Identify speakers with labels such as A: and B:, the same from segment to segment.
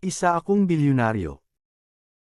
A: Isa akong bilyonaryo.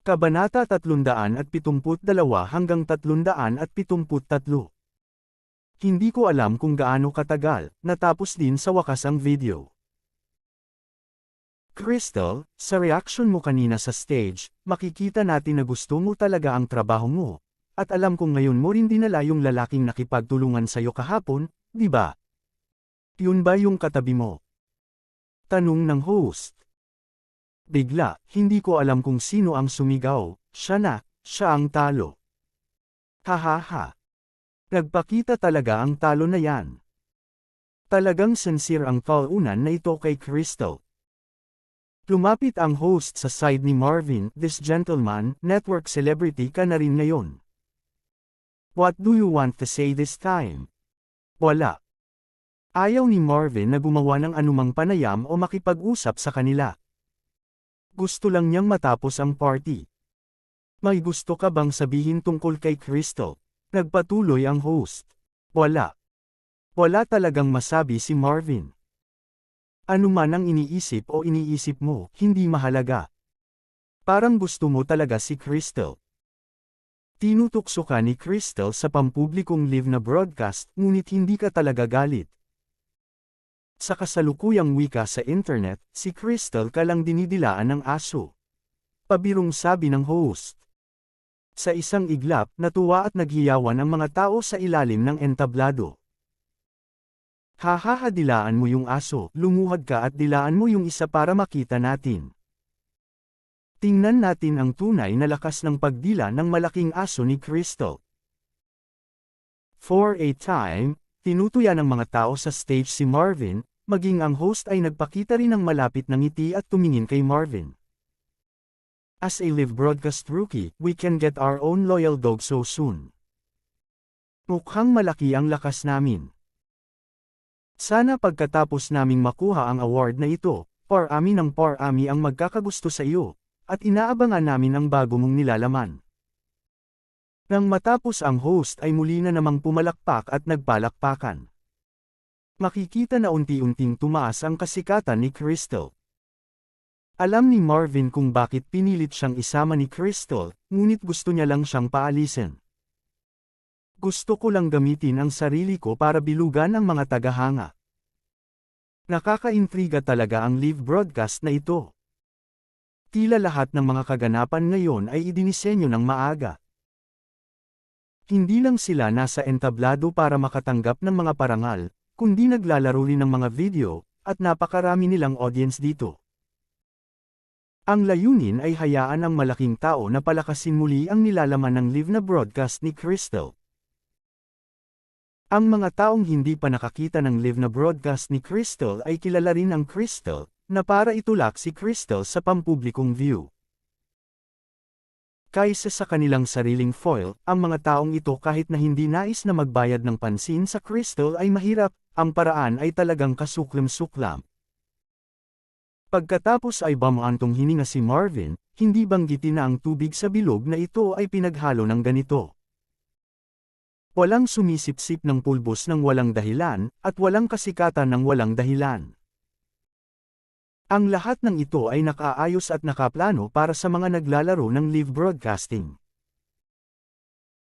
A: Kabanata 372 hanggang 373. Hindi ko alam kung gaano katagal, natapos din sa wakas ang video. Crystal, sa reaction mo kanina sa stage, makikita natin na gusto mo talaga ang trabaho mo. At alam kong ngayon mo rin dinala yung lalaking nakipagtulungan sa'yo kahapon, di ba? Yun ba yung katabi mo? Tanong ng host. Bigla, hindi ko alam kung sino ang sumigaw, siya ang talo. Hahaha. Nagpakita talaga ang talo na yan. Talagang sincere ang talunan na ito kay Crystal. Lumapit ang host sa side ni Marvin, this gentleman, network celebrity ka na rin ngayon. What do you want to say this time? Wala. Ayaw ni Marvin na gumawa ng anumang panayam o makipag-usap sa kanila. Gusto lang niyang matapos ang party. May gusto ka bang sabihin tungkol kay Crystal? Nagpatuloy ang host. Wala. Wala talagang masabi si Marvin. Ano man ang iniisip o iniisip mo, hindi mahalaga. Parang gusto mo talaga si Crystal. Tinutukso ka ni Crystal sa pampublikong live na broadcast, ngunit hindi ka talaga galit. Sa kasalukuyang wika sa internet, si Crystal ka lang dinidilaan ng aso. Pabirong sabi ng host. Sa isang iglap, natuwa at naghiyawan ang mga tao sa ilalim ng entablado. Hahaha, dilaan mo yung aso, lumuhad ka at dilaan mo yung isa para makita natin. Tingnan natin ang tunay na lakas ng pagdila ng malaking aso ni Crystal. For a time, tinutuya ng mga tao sa stage si Marvin, maging ang host ay nagpakita rin ng malapit na ngiti at tumingin kay Marvin. As a live broadcast rookie, we can get our own loyal dog so soon. Mukhang malaki ang lakas namin. Sana pagkatapos naming makuha ang award na ito, parami ng parami ang magkakagusto sa iyo, at inaabangan namin ang bago mong nilalaman. Nang matapos ang host ay muli na namang pumalakpak at nagpalakpakan. Makikita na unti-unting tumaas ang kasikatan ni Crystal. Alam ni Marvin kung bakit pinilit siyang isama ni Crystal, ngunit gusto niya lang siyang paalisin. Gusto ko lang gamitin ang sarili ko para bilugan ang mga tagahanga. Nakakaintriga talaga ang live broadcast na ito. Tila lahat ng mga kaganapan ngayon ay idinisenyo ng maaga. Hindi lang sila nasa entablado para makatanggap ng mga parangal, kundi naglalaro rin ng mga video, at napakarami nilang audience dito. Ang layunin ay hayaan ang malaking tao na palakasin muli ang nilalaman ng live na broadcast ni Crystal. Ang mga taong hindi pa nakakita ng live na broadcast ni Crystal ay kilala rin ang Crystal, na para itulak si Crystal sa pampublikong view. Kaysa sa kanilang sariling foil, ang mga taong ito kahit na hindi nais na magbayad ng pansin sa Crystal ay mahirap, ang paraan ay talagang kasuklam-suklam. Pagkatapos ay bamantong hininga si Marvin, hindi banggitin na ang tubig sa bilog na ito ay pinaghalo ng ganito. Walang sumisipsip ng pulbos ng walang dahilan, at walang kasikatan ng walang dahilan. Ang lahat ng ito ay nakaayos at nakaplano para sa mga naglalaro ng live broadcasting.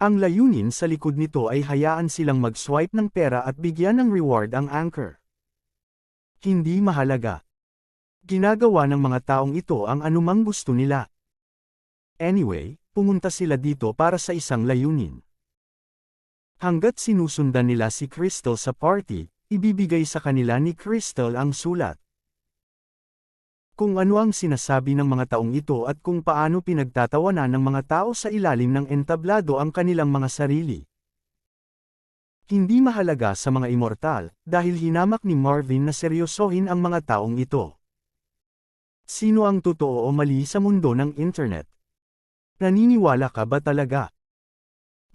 A: Ang layunin sa likod nito ay hayaan silang mag-swipe ng pera at bigyan ng reward ang anchor. Hindi mahalaga. Ginagawa ng mga taong ito ang anumang gusto nila. Anyway, pumunta sila dito para sa isang layunin. Hanggat sinusundan nila si Crystal sa party, ibibigay sa kanila ni Crystal ang sulat. Kung ano ang sinasabi ng mga taong ito at kung paano pinagtatawanan ng mga tao sa ilalim ng entablado ang kanilang mga sarili. Hindi mahalaga sa mga immortal, dahil hinamak ni Marvin na seryosohin ang mga taong ito. Sino ang totoo o mali sa mundo ng internet? Naniniwala ka ba talaga?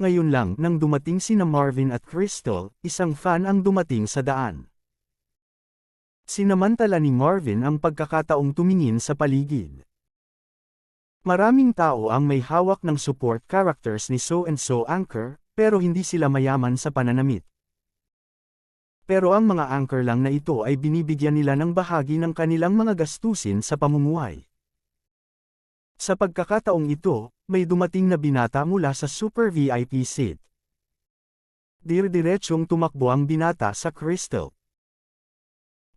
A: Ngayon lang nang dumating sina Marvin at Crystal, isang fan ang dumating sa daan. Sinamantala ni Marvin ang pagkakataong tumingin sa paligid. Maraming tao ang may hawak ng support characters ni so-and-so anchor, pero hindi sila mayaman sa pananamit. Pero ang mga anchor lang na ito ay binibigyan nila ng bahagi ng kanilang mga gastusin sa pamumuhay. Sa pagkakataong ito, may dumating na binata mula sa Super VIP seat. Diretsyong tumakbo ang binata sa Crystal.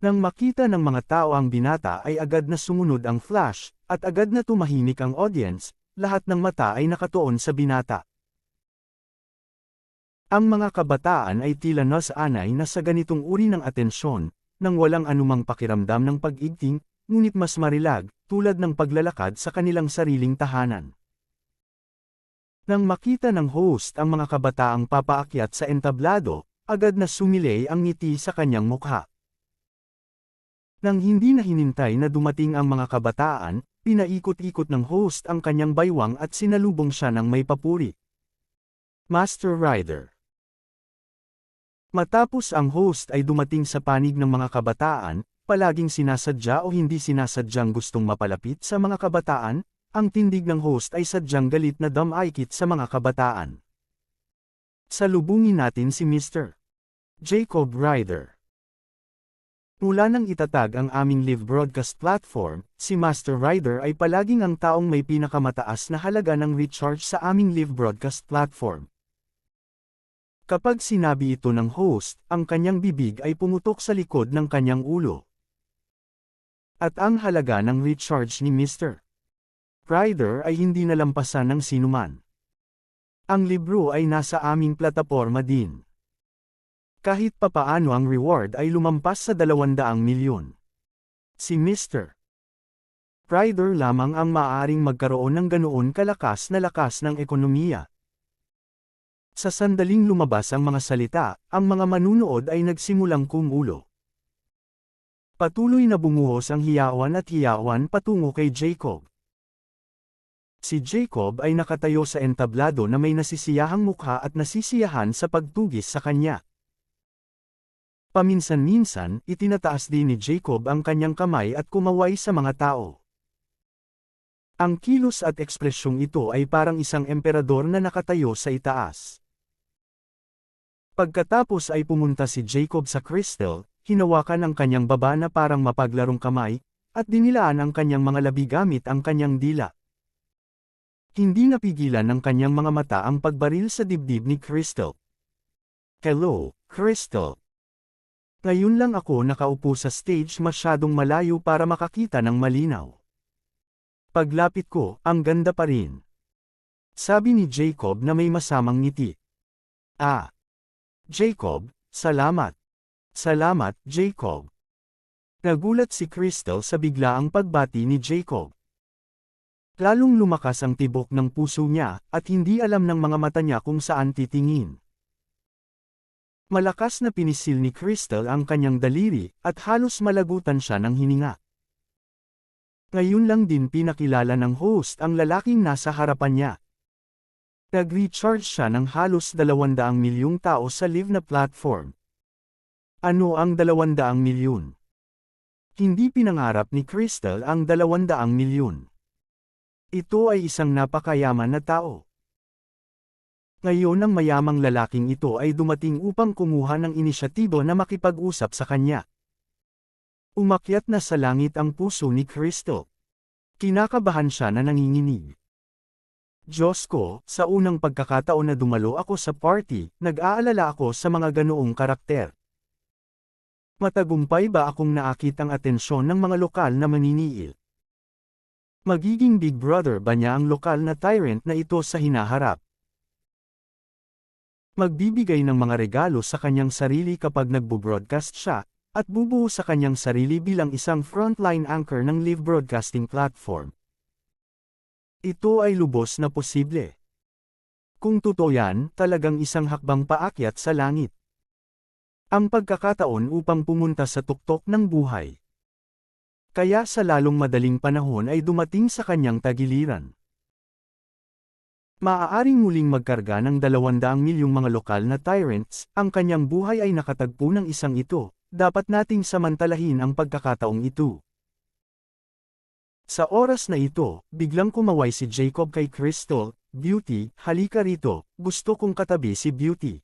A: Nang makita ng mga tao ang binata ay agad na sumunod ang flash, at agad na tumahimik ang audience, lahat ng mata ay nakatuon sa binata. Ang mga kabataan ay tila nasanay na sa ganitong uri ng atensyon, nang walang anumang pakiramdam ng pag-igting, ngunit mas marilag, tulad ng paglalakad sa kanilang sariling tahanan. Nang makita ng host ang mga kabataang papaakyat sa entablado, agad na sumilay ang ngiti sa kanyang mukha. Nang hindi na hinintay na dumating ang mga kabataan, pinaikot-ikot ng host ang kanyang baywang at sinalubong siya ng may papuri. Master Rider. Matapos ang host ay dumating sa panig ng mga kabataan, palaging sinasadya o hindi sinasadyang gustong mapalapit sa mga kabataan, ang tindig ng host ay sadyang galit na damaykit sa mga kabataan. Salubungin natin si Mr. Jacob Rider. Mula nang itatag ang aming live broadcast platform, si Master Rider ay palaging ang taong may pinakamataas na halaga ng recharge sa aming live broadcast platform. Kapag sinabi ito ng host, ang kanyang bibig ay pumutok sa likod ng kanyang ulo. At ang halaga ng recharge ni Mr. Rider ay hindi nalampasan ng sinuman. Ang libro ay nasa aming plataporma din. Kahit papaano ang reward ay lumampas sa 200 milyon. Si Mr. Rider lamang ang maaaring magkaroon ng ganoon kalakas na lakas ng ekonomiya. Sa sandaling lumabas ang mga salita, ang mga manunood ay nagsimulang kumulo. Patuloy na bumuhos ang hiyawan at hiyawan patungo kay Jacob. Si Jacob ay nakatayo sa entablado na may nasisiyahang mukha at nasisiyahan sa pagtugis sa kanya. Paminsan-minsan, itinataas din ni Jacob ang kanyang kamay at kumaway sa mga tao. Ang kilos at ekspresyong ito ay parang isang emperador na nakatayo sa itaas. Pagkatapos ay pumunta si Jacob sa Crystal, hinawakan ang kanyang baba na parang mapaglarong kamay, at dinilaan ang kanyang mga labi gamit ang kanyang dila. Hindi napigilan ng kanyang mga mata ang pagbaril sa dibdib ni Crystal. Hello, Crystal. Ngayon lang ako nakaupo sa stage masyadong malayo para makakita ng malinaw. Paglapit ko, ang ganda pa rin. Sabi ni Jacob na may masamang ngiti. Ah! Jacob, salamat. Salamat, Jacob. Nagulat si Crystal sa biglaang pagbati ni Jacob. Lalong lumakas ang tibok ng puso niya, at hindi alam ng mga mata niya kung saan titingin. Malakas na pinisil ni Crystal ang kanyang daliri, at halos malagutan siya ng hininga. Ngayon lang din pinakilala ng host ang lalaking nasa harapan niya. Nag-recharge siya ng halos 200 milyong tao sa live na platform. Ano ang 200 milyon? Hindi pinangarap ni Crystal ang 200 milyon. Ito ay isang napakayaman na tao. Ngayon ang mayamang lalaking ito ay dumating upang kumuha ng inisyatibo na makipag-usap sa kanya. Umakyat na sa langit ang puso ni Crystal. Kinakabahan siya na nanginginig. Diyos ko, sa unang pagkakataon na dumalo ako sa party, nag-aalala ako sa mga ganoong karakter. Matagumpay ba akong naakit ang atensyon ng mga lokal na maniniil? Magiging big brother ba niya ang lokal na tyrant na ito sa hinaharap? Magbibigay ng mga regalo sa kanyang sarili kapag nagbo-broadcast siya, at bubuo sa kanyang sarili bilang isang frontline anchor ng live broadcasting platform. Ito ay lubos na posible. Kung totoo yan, talagang isang hakbang paakyat sa langit. Ang pagkakataon upang pumunta sa tuktok ng buhay. Kaya sa lalong madaling panahon ay dumating sa kanyang tagiliran. Maaaring muling magkarga ng 200 milyong mga lokal na tyrants, ang kanyang buhay ay nakatagpo ng isang ito, dapat nating samantalahin ang pagkakataong ito. Sa oras na ito, biglang kumaway si Jacob kay Crystal, Beauty, halika rito, gusto kong katabi si Beauty.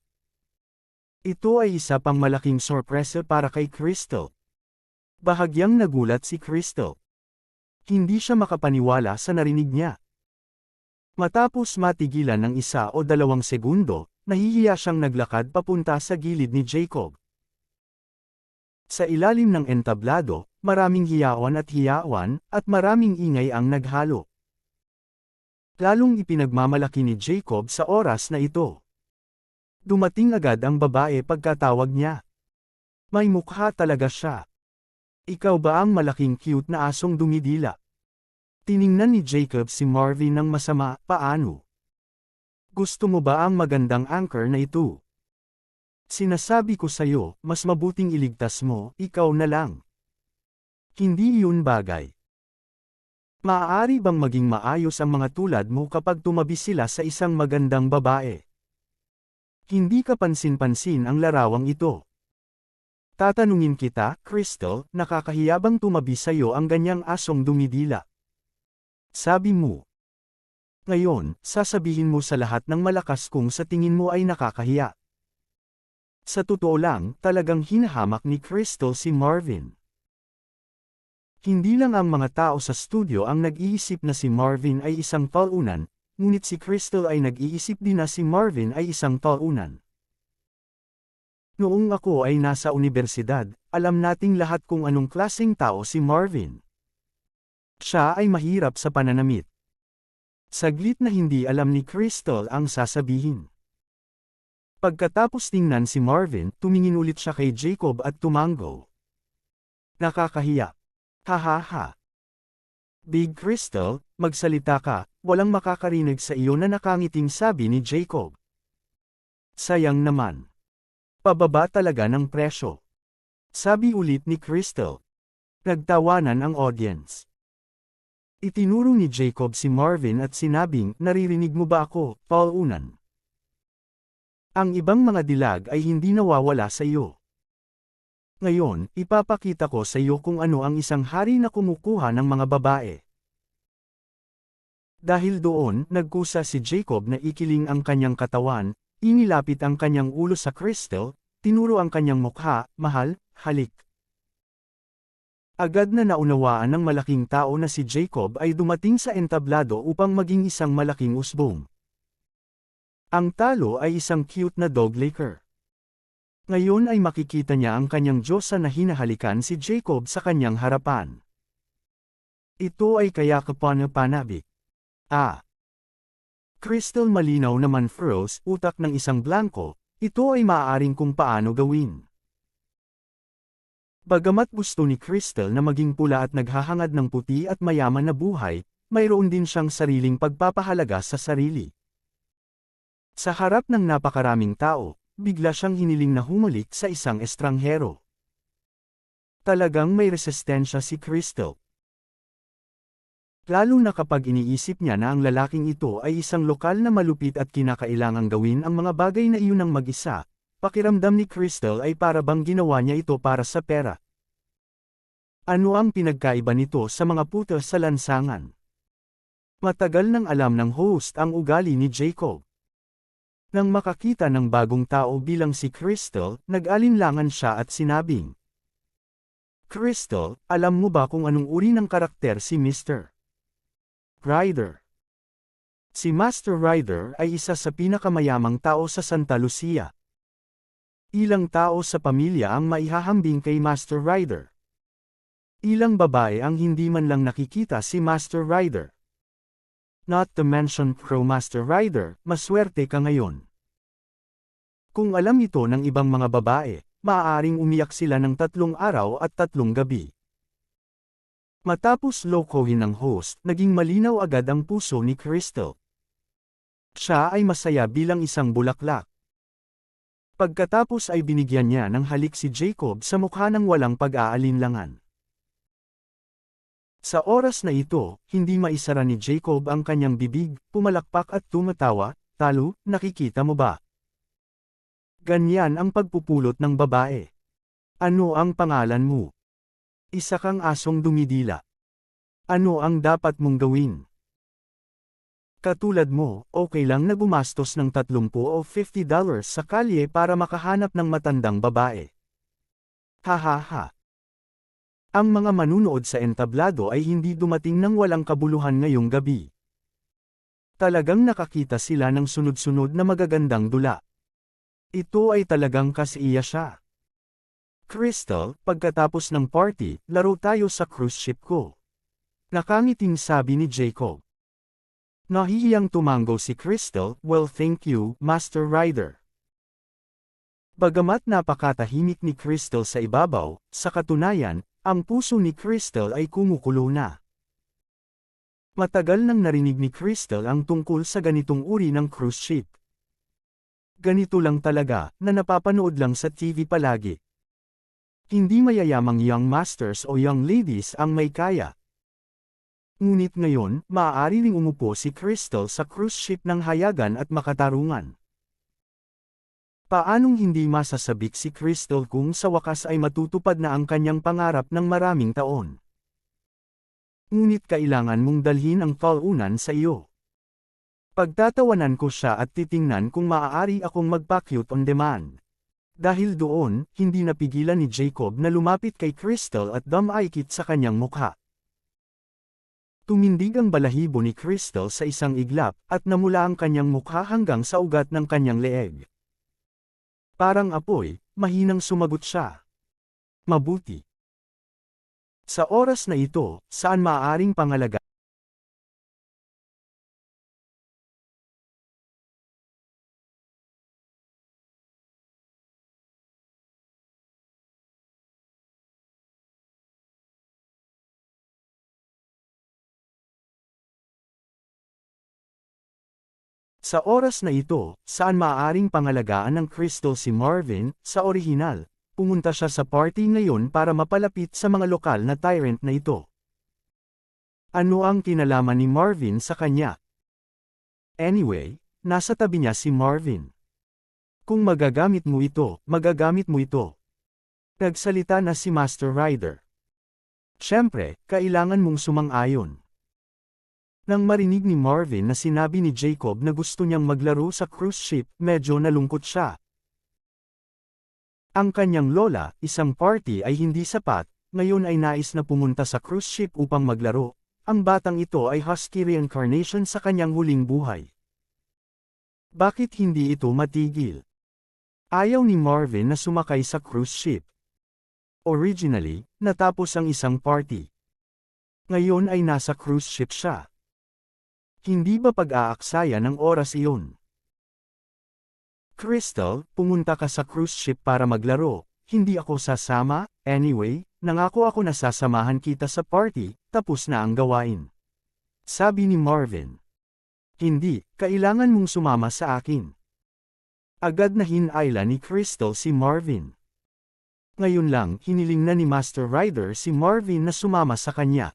A: Ito ay isa pang malaking sorpresa para kay Crystal. Bahagyang nagulat si Crystal. Hindi siya makapaniwala sa narinig niya. Matapos matigilan ng 1 o 2 segundo, nahihiya siyang naglakad papunta sa gilid ni Jacob. Sa ilalim ng entablado, maraming hiyawan at maraming ingay ang naghalo. Lalong ipinagmamalaki ni Jacob sa oras na ito. Dumating agad ang babae pagkatawag niya. May mukha talaga siya. Ikaw ba ang malaking cute na asong dumidila? Tiningnan ni Jacob si Marvin ng masama, paano? Gusto mo ba ang magandang anchor na ito? Sinasabi ko sa'yo, mas mabuting iligtas mo, ikaw na lang. Hindi yun bagay. Maaari bang maging maayos ang mga tulad mo kapag tumabi sila sa isang magandang babae? Hindi ka pansin-pansin ang larawang ito. Tatanungin kita, Crystal, nakakahiya bang tumabi sa'yo ang ganyang asong dumidila? Sabi mo. Ngayon, sasabihin mo sa lahat ng malakas kung sa tingin mo ay nakakahiya. Sa totoo lang, talagang hinahamak ni Crystal si Marvin. Hindi lang ang mga tao sa studio ang nag-iisip na si Marvin ay isang talunan, ngunit si Crystal ay nag-iisip din na si Marvin ay isang talunan. Noong ako ay nasa unibersidad, alam nating lahat kung anong klaseng tao si Marvin. Siya ay mahirap sa pananamit. Saglit na hindi alam ni Crystal ang sasabihin. Pagkatapos tingnan si Marvin, tumingin ulit siya kay Jacob at tumango. Nakakahiya. Hahaha. Big Crystal, magsalita ka, walang makakarinig sa iyo na nakangiting sabi ni Jacob. Sayang naman. Pababa talaga ng presyo. Sabi ulit ni Crystal. Nagtawanan ang audience. Itinuro ni Jacob si Marvin at sinabing, naririnig mo ba ako, talunan? Ang ibang mga dilag ay hindi nawawala sa iyo. Ngayon, ipapakita ko sa iyo kung ano ang isang hari na kumukuha ng mga babae. Dahil doon, nagkusa si Jacob na ikiling ang kanyang katawan, inilapit ang kanyang ulo sa Crystal, tinuro ang kanyang mukha, mahal, halik. Agad na naunawaan ng malaking tao na si Jacob ay dumating sa entablado upang maging isang malaking usbong. Ang talo ay isang cute na dog licker. Ngayon ay makikita niya ang kanyang Diyosa na hinahalikan si Jacob sa kanyang harapan. Ito ay kaya kapana-panabik. Crystal malinaw naman froze, utak ng isang blanco, ito ay maaaring kung paano gawin. Bagamat gusto ni Crystal na maging pula at naghahangad ng puti at mayaman na buhay, mayroon din siyang sariling pagpapahalaga sa sarili. Sa harap ng napakaraming tao, bigla siyang hiniling na humalik sa isang estranghero. Talagang may resistensya si Crystal. Lalo na kapag iniisip niya na ang lalaking ito ay isang lokal na malupit at kinakailangang gawin ang mga bagay na iyon ng mag-isa, pakiramdam ni Crystal ay para bang ginawa niya ito para sa pera. Ano ang pinagkaiba nito sa mga puta sa lansangan? Matagal nang alam ng host ang ugali ni Jacob. Nang makakita ng bagong tao bilang si Crystal, nag-alinlangan siya at sinabing, Crystal, alam mo ba kung anong uri ng karakter si Mr. Ryder? Si Master Ryder ay isa sa pinakamayamang tao sa Santa Lucia. Ilang tao sa pamilya ang maihahambing kay Master Ryder. Ilang babae ang hindi man lang nakikita si Master Ryder. Not to mention Pro Master Ryder, maswerte ka ngayon. Kung alam ito ng ibang mga babae, maaaring umiyak sila ng 3 araw at 3 gabi. Matapos lokohin ng host, naging malinaw agad ang puso ni Crystal. Siya ay masaya bilang isang bulaklak. Pagkatapos ay binigyan niya ng halik si Jacob sa mukha ng walang pag-aalinlangan. Sa oras na ito, hindi maisara ni Jacob ang kanyang bibig, pumalakpak at tumatawa, talo, nakikita mo ba? Ganyan ang pagpupulot ng babae. Ano ang pangalan mo? Isa kang asong dumidila. Ano ang dapat mong gawin? Katulad mo, okay lang na gumastos ng $30 o $50 sa kalye para makahanap ng matandang babae. Hahaha. Ang mga manunood sa entablado ay hindi dumating ng walang kabuluhan ngayong gabi. Talagang nakakita sila ng sunod-sunod na magagandang dula. Ito ay talagang kasiya siya. Crystal, pagkatapos ng party, laro tayo sa cruise ship ko. Nakangiting sabi ni Jacob. Nahihiyang tumango si Crystal, well thank you, Master Ryder. Bagamat napakatahimik ni Crystal sa ibabaw, sa katunayan, ang puso ni Crystal ay kumukulo na. Matagal nang narinig ni Crystal ang tungkol sa ganitong uri ng cruise ship. Ganito lang talaga, na napapanood lang sa TV palagi. Hindi mayayamang young masters o young ladies ang may kaya. Ngunit ngayon, maaari ring umupo si Crystal sa cruise ship ng hayagan at makatarungan. Paanong hindi masasabik si Crystal kung sa wakas ay matutupad na ang kanyang pangarap ng maraming taon? Ngunit kailangan mong dalhin ang talunan sa iyo. Pagtatawanan ko siya at titingnan kung maaari akong magpa-cute on demand. Dahil doon, hindi napigilan ni Jacob na lumapit kay Crystal at dumaikit sa kanyang mukha. Tumindig ang balahibo ni Crystal sa isang iglap, at namula ang kanyang mukha hanggang sa ugat ng kanyang leeg. Parang apoy, mahinang sumagot siya. Mabuti. Sa oras na ito, saan maaaring pangalaga? Sa oras na ito, saan maaaring pangalagaan ng Crystal si Marvin, sa orihinal, pumunta siya sa party ngayon para mapalapit sa mga lokal na tyrant na ito. Ano ang kinalaman ni Marvin sa kanya? Anyway, nasa tabi niya si Marvin. Kung magagamit mo ito, magagamit mo ito. Nagsalita na si Master Ryder. Siyempre, kailangan mong sumang-ayon. Nang marinig ni Marvin na sinabi ni Jacob na gusto niyang maglaro sa cruise ship, medyo nalungkot siya. Ang kanyang lola, isang party ay hindi sapat, ngayon ay nais na pumunta sa cruise ship upang maglaro. Ang batang ito ay husky reincarnation sa kanyang huling buhay. Bakit hindi ito matigil? Ayaw ni Marvin na sumakay sa cruise ship. Originally, natapos ang isang party. Ngayon ay nasa cruise ship siya. Hindi ba pag-aaksaya ng oras iyon? Crystal, pumunta ka sa cruise ship para maglaro. Hindi ako sasama, anyway, nangako ako na sasamahan kita sa party, tapos na ang gawain. Sabi ni Marvin. Hindi, kailangan mong sumama sa akin. Agad na hinayla ni Crystal si Marvin. Ngayon lang, hiniling na ni Master Ryder si Marvin na sumama sa kanya.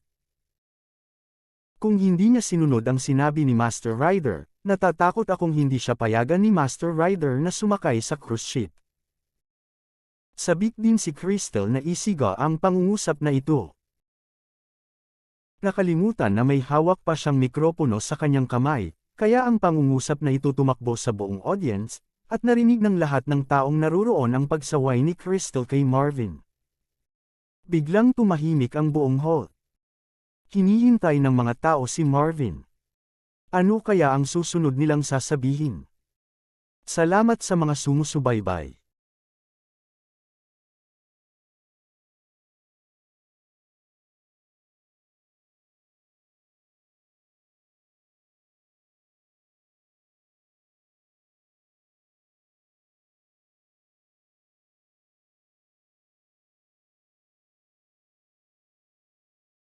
A: Kung hindi niya sinunod ang sinabi ni Master Ryder, natatakot akong hindi siya payagan ni Master Ryder na sumakay sa cruise ship. Sabik din si Crystal na isiga ang pangungusap na ito. Nakalimutan na may hawak pa siyang mikropono sa kanyang kamay, kaya ang pangungusap na ito tumakbo sa buong audience, at narinig ng lahat ng taong naruroon ang pagsaway ni Crystal kay Marvin. Biglang tumahimik ang buong hall. Hinihintay ng mga tao si Marvin. Ano kaya ang susunod nilang sasabihin? Salamat sa mga sumusubaybay.